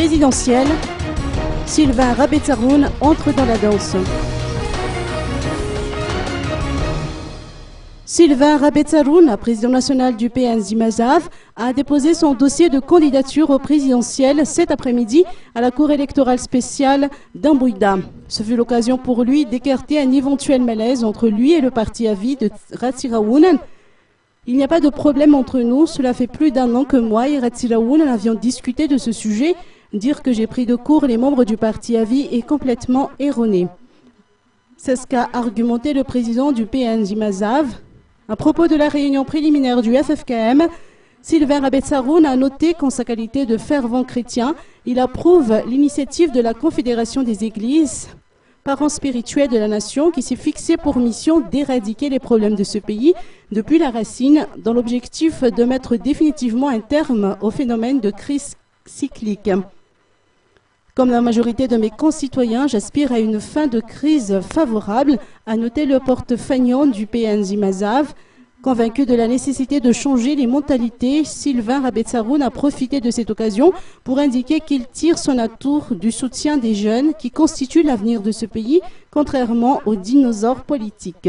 présidentielle, Sylvain Rabetsaroun entre dans la danse. Sylvain Rabetsaroun, président national du PNZ Mazave, a déposé son dossier de candidature au présidentiel cet après-midi à la Cour électorale spéciale d'Ambouida. Ce fut l'occasion pour lui d'écarter un éventuel malaise entre lui et le parti à vie de Ratsiraounen. Il n'y a pas de problème entre nous, cela fait plus d'un an que moi et Ratsiraounen avions discuté de ce sujet. Dire que j'ai pris de court les membres du parti à vie est complètement erroné. C'est ce qu'a argumenté le président du PNZ Mazave. À propos de la réunion préliminaire du FFKM, Sylvain Rabetsaroun a noté qu'en sa qualité de fervent chrétien, il approuve l'initiative de la Confédération des Églises, parents spirituels de la nation, qui s'est fixé pour mission d'éradiquer les problèmes de ce pays depuis la racine, dans l'objectif de mettre définitivement un terme au phénomène de crise cyclique. Comme la majorité de mes concitoyens, j'aspire à une fin de crise favorable, a noté le porte-feignant du PNZ Mazave. Convaincu de la nécessité de changer les mentalités, Sylvain Rabetsaroun a profité de cette occasion pour indiquer qu'il tire son atout du soutien des jeunes qui constituent l'avenir de ce pays, contrairement aux dinosaures politiques.